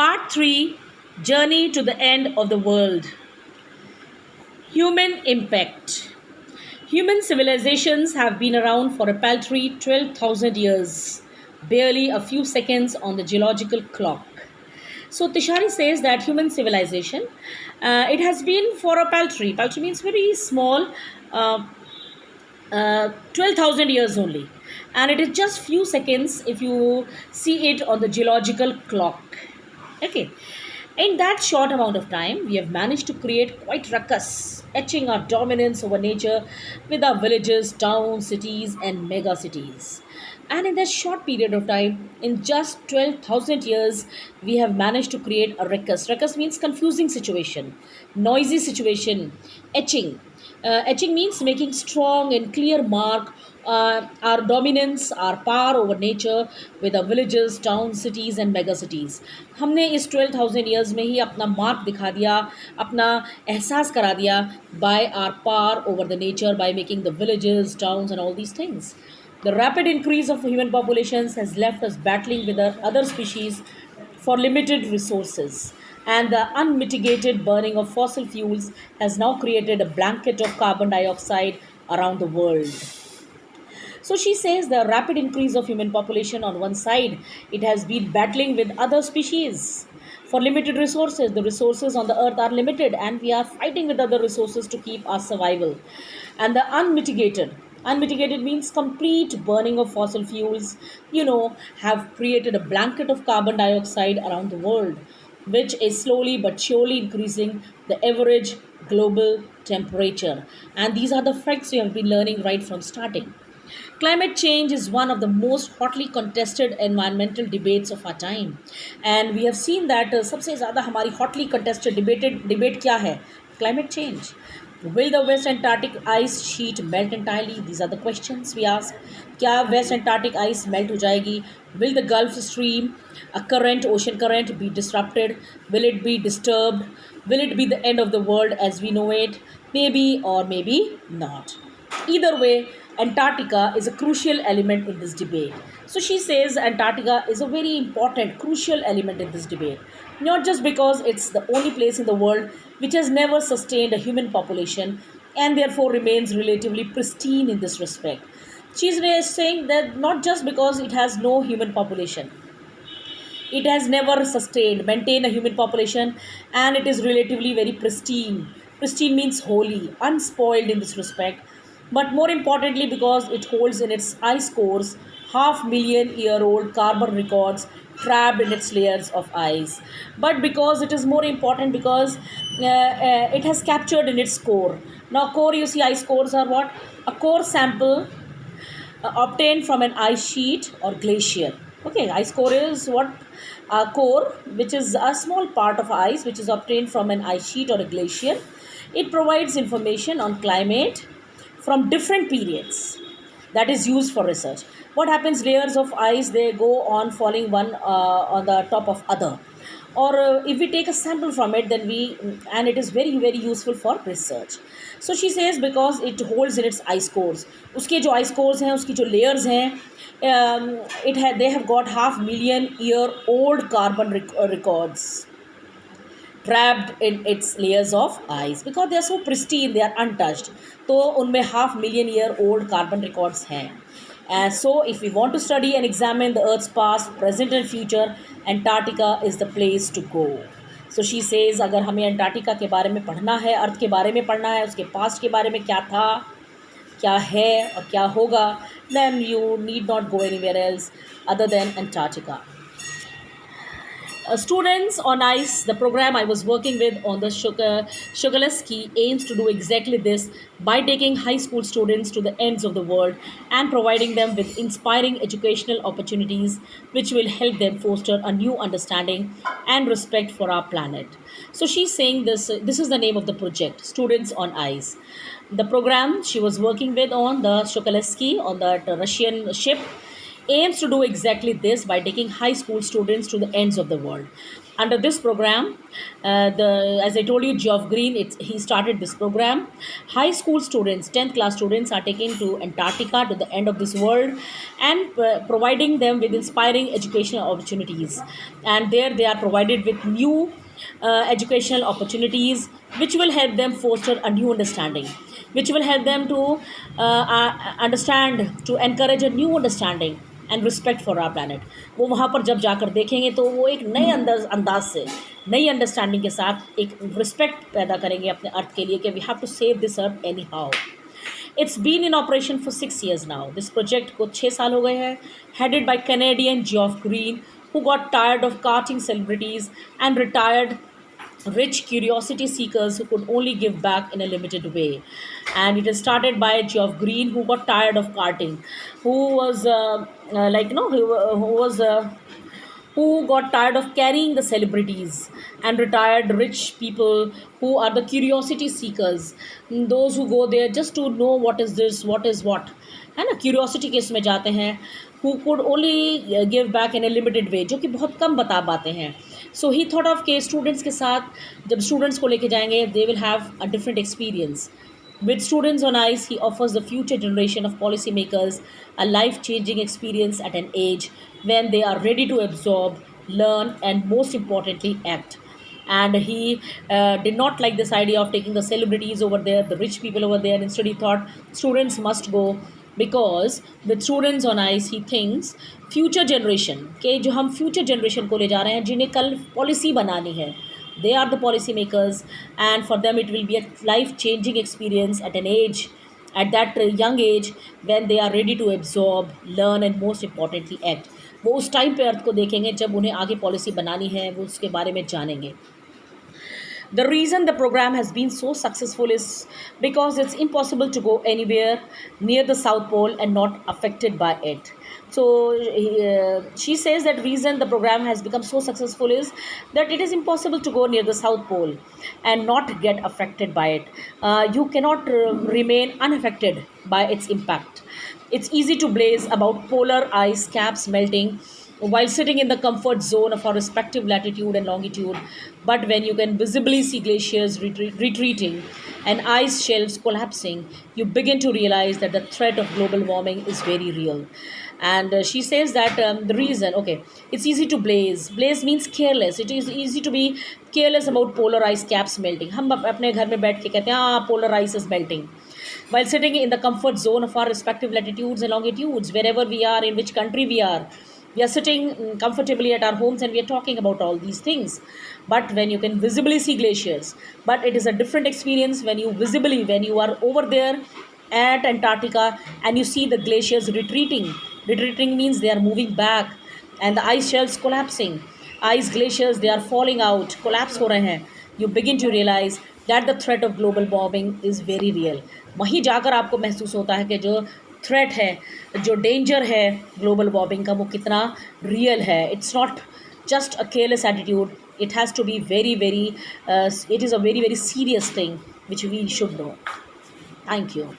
Part 3, Journey to the End of the World. Human Impact. Human civilizations have been around for a paltry 12,000 years, barely a few seconds on the geological clock. So Tishari says that human civilization, it has been for a paltry means very small, uh, 12,000 years only. And it is just few seconds if you see it on the geological clock. Okay. In that short amount of time, we have managed to create quite ruckus, etching our dominance over nature with our villages, towns, cities, and mega cities. And in that short period of time, in just 12,000 years, we have managed to create a ruckus. Ruckus means confusing situation, noisy situation, etching. Etching means making strong and clear mark our dominance, our power over nature with our villages, towns, cities and mega cities. हमने इस 12,000 years में ही अपना mark दिखा दिया, अपना एहसास करा दिया by our power over the nature, by making the villages, towns and all these things. The rapid increase of human populations has left us battling with our other species for limited resources, and the unmitigated burning of fossil fuels has now created a blanket of carbon dioxide around the world. So she says the rapid increase of human population on one side, it has been battling with other species for limited resources. The resources on the earth are limited, and we are fighting with other resources to keep our survival. And the unmitigated means complete burning of fossil fuels, have created a blanket of carbon dioxide around the world, which is slowly but surely increasing the average global temperature. And these are the facts we have been learning right from starting. Climate change is one of the most hotly contested environmental debates of our time, and we have seen that सबसे ज़्यादा हमारी hotly contested debate क्या है? Climate change. Will the West Antarctic ice sheet melt entirely? These are the questions we ask. क्या West Antarctic ice melt हो जाएगी? Will the Gulf Stream, a current, ocean current, be disrupted? Will it be disturbed? Will it be the end of the world as we know it? Maybe or maybe not. Either way, Antarctica is a crucial element in this debate. So she says Antarctica is a very important, crucial element in this debate. Not just because it's the only place in the world which has never sustained a human population and therefore remains relatively pristine in this respect. She's saying that not just because it has no human population, it has never maintained a human population, and it is relatively very pristine. Pristine means holy, unspoiled in this respect, but more importantly because it holds in its ice cores half million year old carbon records trapped in its layers of ice. But because it is more important because it has captured in its core. Now core, you see, ice cores are what? A core sample obtained from an ice sheet or glacier. Okay, ice core is what? A core, which is a small part of ice which is obtained from an ice sheet or a glacier. It provides information on climate from different periods that is used for research. What happens? Layers of ice, they go on falling one on the top of other, or if we take a sample from it, then and it is very very useful for research. So she says because it holds in its ice cores, उसके जो ice cores हैं, उसकी जो layers हैं, they have got half million year old carbon records trapped in its layers of ice because they are so pristine, they are untouched. तो उनमें half million year old carbon records हैं. And so if we want to study and examine the Earth's past, present and future, Antarctica is the place to go. So she says अगर हमें Antarctica के बारे में पढ़ना है, अर्थ के बारे में पढ़ना है, उसके पास्ट के बारे में क्या था, क्या है और क्या होगा, then you need not go anywhere else other than Antarctica. Students on ICE, the program I was working with on the Shogaleski, aims to do exactly this by taking high school students to the ends of the world and providing them with inspiring educational opportunities which will help them foster a new understanding and respect for our planet. So she's saying this is the name of the project, Students on ICE. The program she was working with on the Shogaleski, on that Russian ship, aims to do exactly this by taking high school students to the ends of the world. Under this program, as I told you, Geoff Green, he started this program. High school students, 10th class students, are taken to Antarctica, to the end of this world, and providing them with inspiring educational opportunities. And there they are provided with new educational opportunities, which will help them foster a new understanding, which will help them to understand, to encourage a new understanding and respect for our planet. वो वहाँ पर जब जाकर देखेंगे तो वो एक नए अंदाज से, नई अंडरस्टैंडिंग के साथ एक रिस्पेक्ट पैदा करेंगे अपने अर्थ के लिए कि we have to save this earth anyhow. It's been in operation for 6 years now. This project को 6 साल हो गए हैं. Headed by Canadian Geoff Green, who got tired of carting celebrities and retired rich curiosity seekers who could only give back in a limited way. And it is started by Geoff Green, who got tired of carting, who was who got tired of carrying the celebrities, and retired rich people who are the curiosity seekers, those who go there just to know what is this, what is what, है ना, curiosity के इसमें जाते हैं. Who could only give back in A limited way, जो कि बहुत कम बता पाते हैं. सो ही थॉट ऑफ के स्टूडेंट्स के साथ जब स्टूडेंट्स को लेके जाएंगे, they will have a different experience. With students on ice, he offers the future generation of policymakers a life-changing experience at an age when they are ready to absorb, learn, and most importantly, act. And he did not like this idea of taking the celebrities over there, the rich people over there. Instead, he thought students must go, because with students on ice, he thinks future generation के जो हम future generation को ले जा रहे हैं, जिन्हें कल policy बनानी है, they are the policy makers, and for them it will be a life changing experience at an age, at that young age, when they are ready to absorb, learn, and most importantly act. वो उस time पे अर्थ को देखेंगे जब उन्हें आगे policy बनानी है, वो उसके बारे में जानेंगे. The reason the program has been so successful is because it's impossible to go anywhere near the South Pole and not affected by it. So she says that reason the program has become so successful is that it is impossible to go near the South Pole and not get affected by it. You cannot remain unaffected by its impact. It's easy to blaze about polar ice caps melting while sitting in the comfort zone of our respective latitude and longitude. But when you can visibly see glaciers retreating and ice shelves collapsing, you begin to realize that the threat of global warming is very real. And she says that the reason, okay, it's easy to blaze. Blaze means careless. It is easy to be careless about polar ice caps melting. हम अपने घर में बैठ के कहते हैं polar ice is melting. While sitting in the comfort zone of our respective latitudes and longitudes, wherever we are, in which country we are sitting comfortably at our homes and we are talking about all these things. But when you can visibly see glaciers, but it is a different experience when you are over there at Antarctica and you see the glaciers retreating. Retreating means they are moving back and the ice shelves collapsing. Ice glaciers, they are falling out, collapse हो रहे हैं. You begin to realize that the threat of global warming is very real. वहीं जाकर आपको महसूस होता है कि जो थ्रेट है, जो डेंजर है ग्लोबल वार्मिंग का, वो कितना रियल है. It's not just a careless attitude. It has to be it is a very, very serious thing which we should know. Thank you.